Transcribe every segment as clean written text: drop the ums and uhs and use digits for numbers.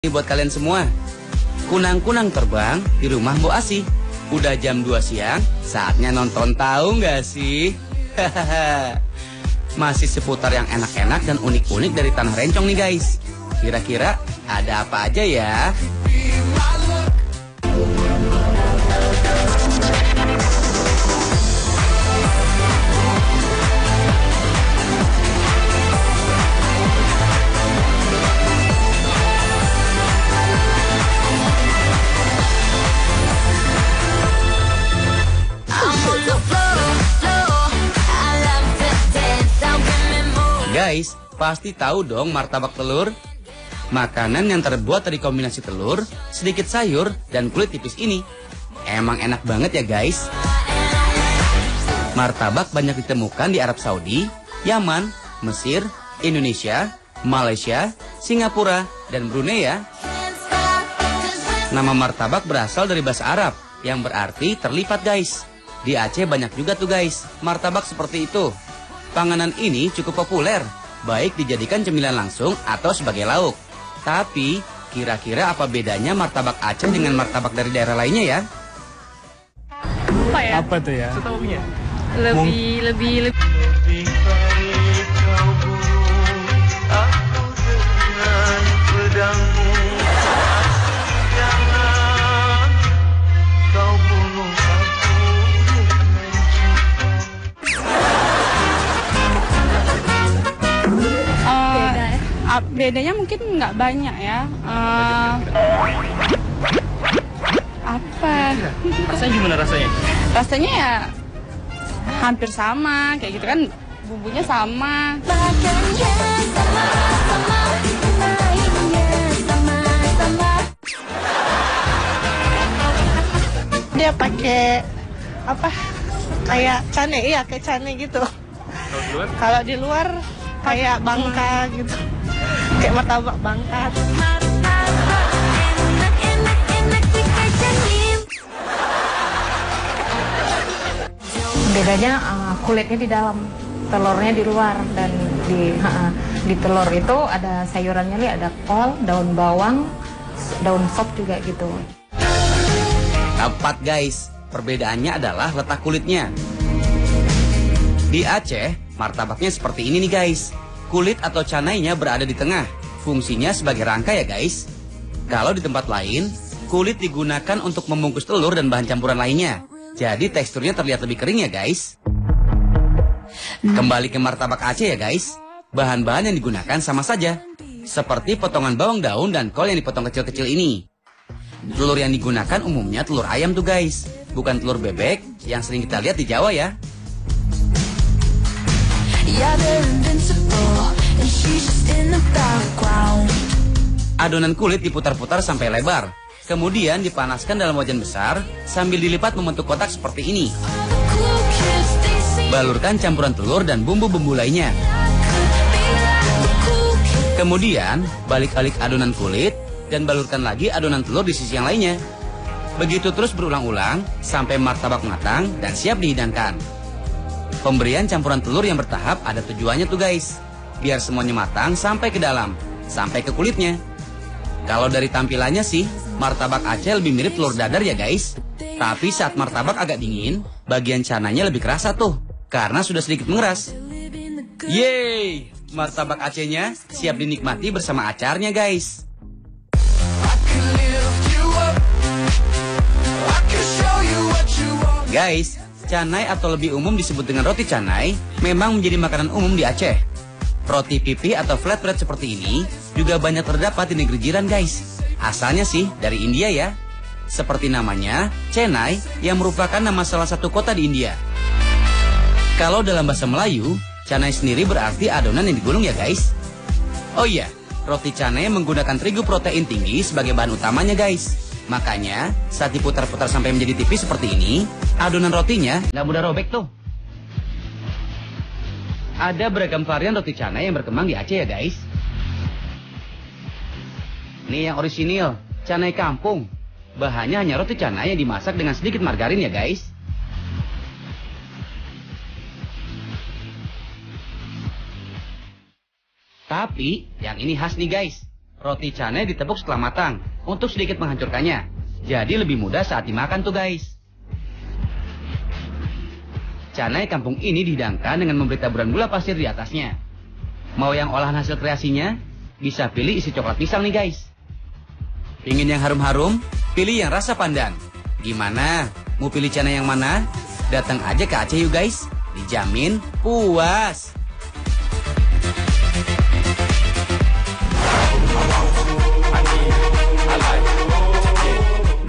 Ini buat kalian semua. Kunang-kunang terbang di rumah Mbok Asih. Udah jam 2 siang, saatnya nonton, tahu nggak sih? Masih seputar yang enak-enak dan unik-unik dari Tanah Rencong nih guys. Kira-kira ada apa aja ya? Guys, pasti tahu dong martabak telur? Makanan yang terbuat dari kombinasi telur, sedikit sayur, dan kulit tipis ini. Emang enak banget ya guys. Martabak banyak ditemukan di Arab Saudi, Yaman, Mesir, Indonesia, Malaysia, Singapura, dan Brunei ya. Nama martabak berasal dari bahasa Arab, yang berarti terlipat guys. Di Aceh banyak juga tuh guys, martabak seperti itu. Panganan ini cukup populer, baik dijadikan cemilan langsung atau sebagai lauk. Tapi, kira-kira apa bedanya martabak Aceh dengan martabak dari daerah lainnya ya? Apa ya? Apa tuh ya? Lebih Lebih baik kau bunuh aku dengan pedangmu. Jangan kau bunuh aku bedanya mungkin nggak banyak ya. Apa? Rasanya gimana rasanya? Rasanya ya hampir sama, kayak gitu kan, bumbunya sama. Dia pakai apa? Kayak cane, iya kayak cane gitu. Kalau di luar kayak bangka gitu. Kayak martabak bangka. Bedanya kulitnya di dalam, telurnya di luar, dan di telur itu ada sayurannya nih, ada kol, daun bawang, daun sop juga gitu. Tepat guys, perbedaannya adalah letak kulitnya. Di Aceh, martabaknya seperti ini nih guys. Kulit atau canainya berada di tengah, fungsinya sebagai rangka ya guys. Kalau di tempat lain, kulit digunakan untuk membungkus telur dan bahan campuran lainnya. Jadi teksturnya terlihat lebih kering ya guys. Kembali ke martabak Aceh ya guys. Bahan-bahan yang digunakan sama saja. Seperti potongan bawang daun dan kol yang dipotong kecil-kecil ini. Telur yang digunakan umumnya telur ayam tuh guys. Bukan telur bebek yang sering kita lihat di Jawa ya. Adonan kulit diputar-putar sampai lebar. Kemudian dipanaskan dalam wajan besar sambil dilipat membentuk kotak seperti ini. Balurkan campuran telur dan bumbu-bumbu lainnya. Kemudian balik-balik adonan kulit dan balurkan lagi adonan telur di sisi yang lainnya. Begitu terus berulang-ulang sampai martabak matang dan siap dihidangkan. Pemberian campuran telur yang bertahap ada tujuannya tuh guys. Biar semuanya matang sampai ke dalam, sampai ke kulitnya. Kalau dari tampilannya sih, martabak Aceh lebih mirip telur dadar ya guys. Tapi saat martabak agak dingin, bagian cananya lebih kerasa tuh, karena sudah sedikit mengeras. Yeay, martabak Acehnya siap dinikmati bersama acarnya guys. Guys, canai atau lebih umum disebut dengan roti canai memang menjadi makanan umum di Aceh. Roti pipi atau flatbread seperti ini juga banyak terdapat di negeri jiran guys. Asalnya sih dari India ya. Seperti namanya, Chennai yang merupakan nama salah satu kota di India. Kalau dalam bahasa Melayu, canai sendiri berarti adonan yang digulung ya guys. Oh iya, roti canai menggunakan terigu protein tinggi sebagai bahan utamanya guys. Makanya, saat diputar-putar sampai menjadi tipis seperti ini, adonan rotinya nggak mudah robek tuh. Ada beragam varian roti canai yang berkembang di Aceh ya guys. Nih yang orisinil, canai kampung. Bahannya hanya roti canai yang dimasak dengan sedikit margarin ya guys. Tapi yang ini khas nih guys. Roti canai ditepuk setelah matang untuk sedikit menghancurkannya. Jadi lebih mudah saat dimakan tuh guys. Canai kampung ini dihidangkan dengan memberi taburan gula pasir di atasnya. Mau yang olahan hasil kreasinya? Bisa pilih isi coklat pisang nih guys. Ingin yang harum-harum? Pilih yang rasa pandan. Gimana? Mau pilih canai yang mana? Datang aja ke Aceh yuk guys. Dijamin puas.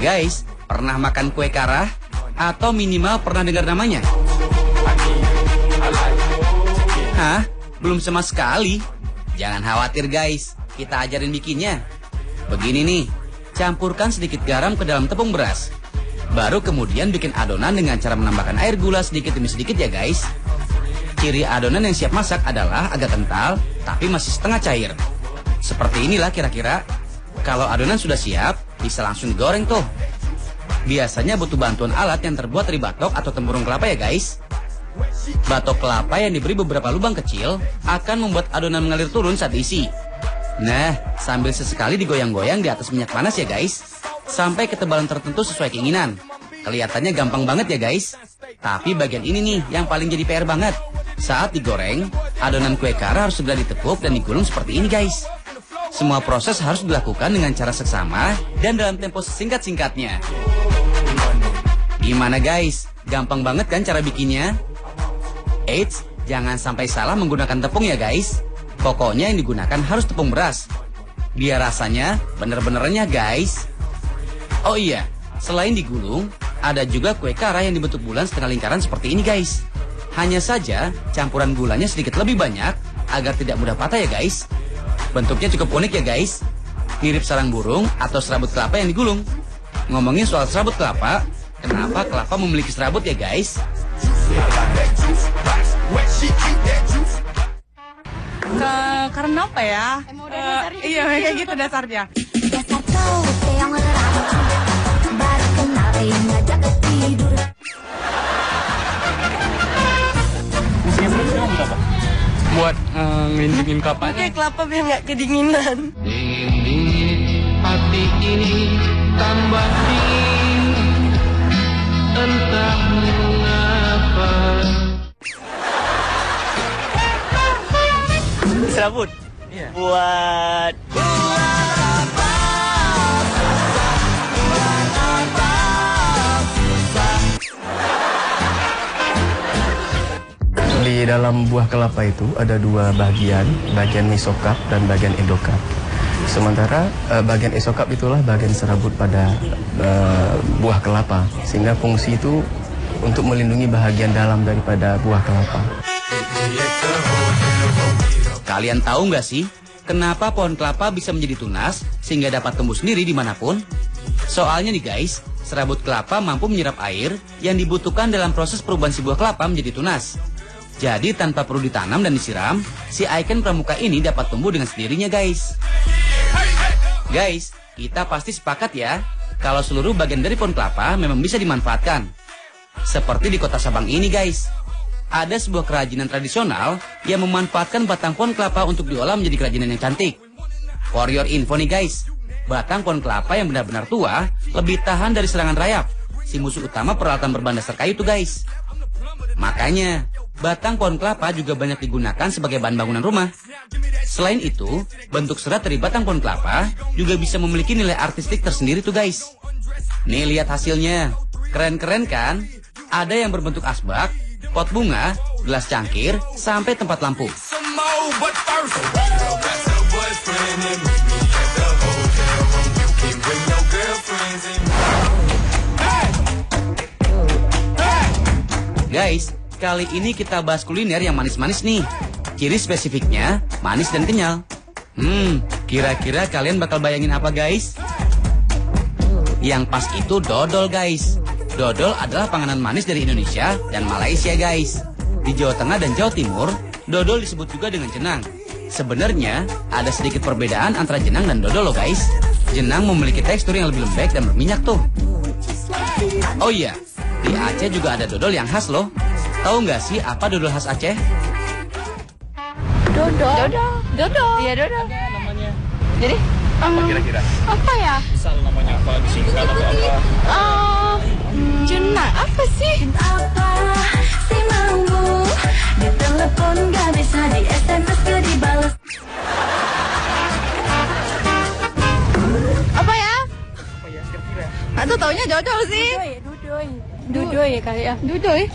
Guys, pernah makan kue karah? Atau minimal pernah dengar namanya? Hah? Belum sama sekali? Jangan khawatir guys, kita ajarin bikinnya. Begini nih, campurkan sedikit garam ke dalam tepung beras. Baru kemudian bikin adonan dengan cara menambahkan air gula sedikit demi sedikit ya guys. Ciri adonan yang siap masak adalah agak kental, tapi masih setengah cair. Seperti inilah kira-kira. Kalau adonan sudah siap, bisa langsung digoreng tuh. Biasanya butuh bantuan alat yang terbuat dari batok atau tempurung kelapa ya guys. Batok kelapa yang diberi beberapa lubang kecil akan membuat adonan mengalir turun saat diisi. Nah, sambil sesekali digoyang-goyang di atas minyak panas ya guys, sampai ketebalan tertentu sesuai keinginan. Kelihatannya gampang banget ya guys. Tapi bagian ini nih yang paling jadi PR banget. Saat digoreng, adonan kue karah harus segera ditepuk dan digulung seperti ini guys. Semua proses harus dilakukan dengan cara seksama dan dalam tempo sesingkat-singkatnya. Gimana guys? Gampang banget kan cara bikinnya? Eits, jangan sampai salah menggunakan tepung ya guys. Pokoknya yang digunakan harus tepung beras. Biar rasanya bener-benernya guys. Oh iya, selain digulung, ada juga kue karah yang dibentuk bulan setengah lingkaran seperti ini guys. Hanya saja campuran gulanya sedikit lebih banyak agar tidak mudah patah ya guys. Bentuknya cukup unik ya guys. Mirip sarang burung atau serabut kelapa yang digulung. Ngomongin soal serabut kelapa, kenapa kelapa memiliki serabut ya guys? Karena apa ya? Iya kayak gitu dasarnya. Buat ngelindungin kelapa. Pakai kelapa biar nggak kedinginan. Dingin hati ini tambah dingin, entah mengapa. Serabut? Iya. Buat di dalam buah kelapa itu ada dua bagian mesokap dan bagian endokap. Sementara bagian esokap itulah bagian serabut pada buah kelapa, sehingga fungsi itu untuk melindungi bagian dalam daripada buah kelapa. Kalian tahu nggak sih, kenapa pohon kelapa bisa menjadi tunas sehingga dapat tumbuh sendiri dimanapun? Soalnya nih guys, serabut kelapa mampu menyerap air yang dibutuhkan dalam proses perubahan si buah kelapa menjadi tunas. Jadi tanpa perlu ditanam dan disiram, si icon pramuka ini dapat tumbuh dengan sendirinya guys. Guys, kita pasti sepakat ya, kalau seluruh bagian dari pohon kelapa memang bisa dimanfaatkan. Seperti di kota Sabang ini guys. Ada sebuah kerajinan tradisional yang memanfaatkan batang pohon kelapa untuk diolah menjadi kerajinan yang cantik. For your info nih guys, batang pohon kelapa yang benar-benar tua lebih tahan dari serangan rayap, si musuh utama peralatan berbahan dasar kayu tuh guys. Makanya, batang pohon kelapa juga banyak digunakan sebagai bahan bangunan rumah. Selain itu, bentuk serat dari batang pohon kelapa juga bisa memiliki nilai artistik tersendiri tuh guys. Nih lihat hasilnya, keren-keren kan? Ada yang berbentuk asbak, pot bunga, gelas cangkir, sampai tempat lampu. Guys, kali ini kita bahas kuliner yang manis-manis nih. Ciri spesifiknya manis dan kenyal. Kira-kira kalian bakal bayangin apa guys? Yang pas itu dodol guys. Dodol adalah panganan manis dari Indonesia dan Malaysia guys. Di Jawa Tengah dan Jawa Timur, dodol disebut juga dengan jenang. Sebenarnya ada sedikit perbedaan antara jenang dan dodol loh guys. Jenang memiliki tekstur yang lebih lembek dan berminyak tuh. Oh iya, di Aceh juga ada dodol yang khas loh. Tahu nggak sih apa dodol khas Aceh? Dodol. Iya dodol. Namanya. Jadi Apa kira-kira? Apa ya? Misal namanya apa, disingkat atau apa? Juna apa sih? Apa si mau di telepon gak bisa, di SMS gak dibalas. Apa ya? Apa ya kira-kira? Atau taunya Jojo sih? Dudoy kali ya. Dudoy.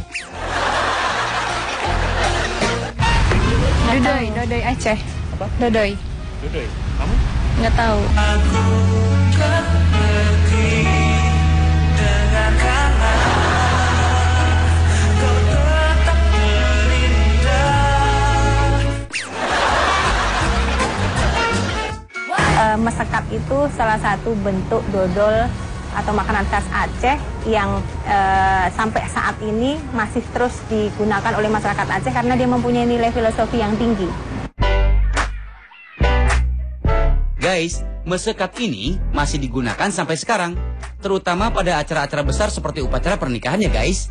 Dodoy Aceh. Apa? Dodoy. Dodoy. Kamu? Nggak tahu. Mesekat itu salah satu bentuk dodol atau makanan khas Aceh yang sampai saat ini masih terus digunakan oleh masyarakat Aceh karena dia mempunyai nilai filosofi yang tinggi. Guys, mesekat ini masih digunakan sampai sekarang, terutama pada acara-acara besar seperti upacara pernikahan ya guys.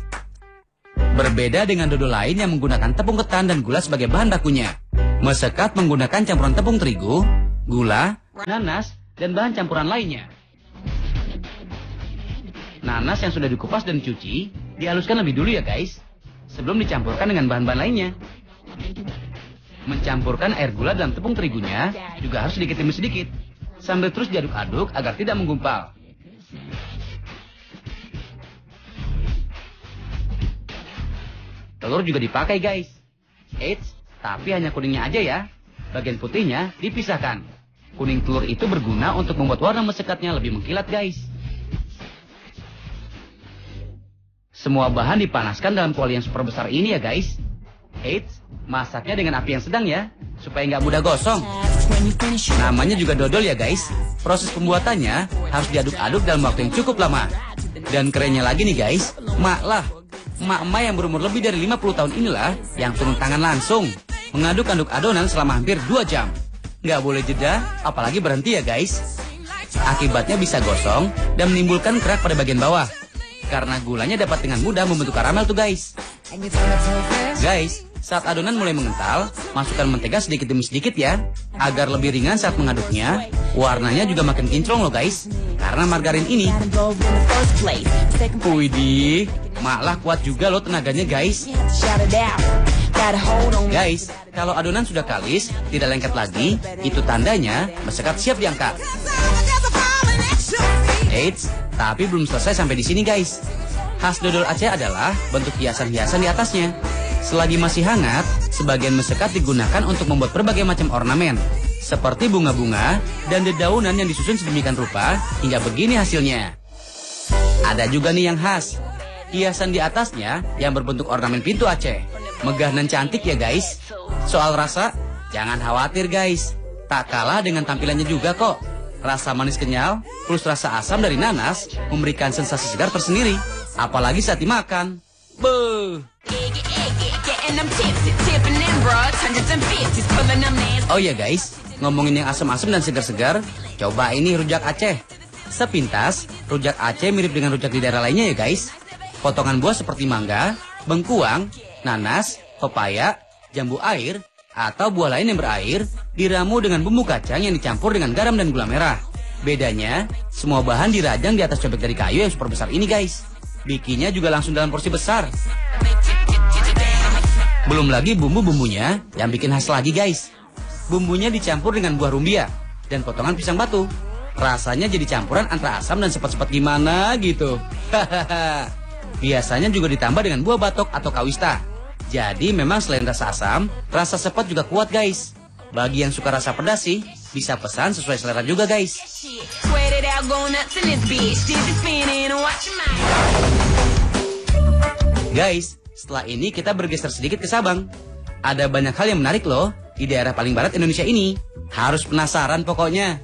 Berbeda dengan dodol lain yang menggunakan tepung ketan dan gula sebagai bahan bakunya. Mesekat menggunakan campuran tepung terigu, gula, nanas, dan bahan campuran lainnya. Nanas yang sudah dikupas dan dicuci, dihaluskan lebih dulu ya guys, sebelum dicampurkan dengan bahan-bahan lainnya. Mencampurkan air gula dan tepung terigunya juga harus sedikit demi sedikit, sambil terus diaduk-aduk agar tidak menggumpal. Telur juga dipakai guys. Eits, tapi hanya kuningnya aja ya. Bagian putihnya dipisahkan. Kuning telur itu berguna untuk membuat warna mesekatnya lebih mengkilat guys. Semua bahan dipanaskan dalam kuali yang super besar ini ya guys. Eits, masaknya dengan api yang sedang ya, supaya nggak mudah gosong. Namanya juga dodol ya guys. Proses pembuatannya harus diaduk-aduk dalam waktu yang cukup lama. Dan kerennya lagi nih guys, emak-emak yang berumur lebih dari 50 tahun inilah yang turun tangan langsung mengaduk-aduk adonan selama hampir 2 jam. Nggak boleh jeda, apalagi berhenti ya guys. Akibatnya bisa gosong dan menimbulkan kerak pada bagian bawah. Karena gulanya dapat dengan mudah membentuk karamel tuh guys. Guys, saat adonan mulai mengental, masukkan mentega sedikit demi sedikit ya, agar lebih ringan saat mengaduknya. Warnanya juga makin kinclong loh guys, karena margarin ini. Widih, malah kuat juga loh tenaganya guys. Guys, kalau adonan sudah kalis, tidak lengket lagi, itu tandanya mesekat siap diangkat. Eits, tapi belum selesai sampai di sini guys. Khas dodol Aceh adalah bentuk hiasan-hiasan di atasnya. Selagi masih hangat, sebagian mesekat digunakan untuk membuat berbagai macam ornamen, seperti bunga-bunga dan dedaunan yang disusun sedemikian rupa hingga begini hasilnya. Ada juga nih yang khas, hiasan di atasnya yang berbentuk ornamen pintu Aceh. Megah dan cantik ya guys. Soal rasa, jangan khawatir guys, tak kalah dengan tampilannya juga kok. Rasa manis kenyal plus rasa asam dari nanas memberikan sensasi segar tersendiri, apalagi saat dimakan. Beuh. Oh ya guys, ngomongin yang asam-asam dan segar-segar, coba ini rujak Aceh. Sepintas, rujak Aceh mirip dengan rujak di daerah lainnya ya guys. Potongan buah seperti mangga, bengkuang, nanas, pepaya, jambu air, atau buah lain yang berair, diramu dengan bumbu kacang yang dicampur dengan garam dan gula merah. Bedanya, semua bahan dirajang di atas cobek dari kayu yang super besar ini guys. Bikinnya juga langsung dalam porsi besar. Belum lagi bumbu-bumbunya yang bikin khas lagi guys. Bumbunya dicampur dengan buah rumbia dan potongan pisang batu. Rasanya jadi campuran antara asam dan sepet-sepet gimana gitu. Biasanya juga ditambah dengan buah batok atau kawista. Jadi memang selain rasa asam, rasa sepet juga kuat guys. Bagi yang suka rasa pedas sih, bisa pesan sesuai selera juga guys. Guys, setelah ini kita bergeser sedikit ke Sabang. Ada banyak hal yang menarik loh di daerah paling barat Indonesia ini. Harus penasaran pokoknya.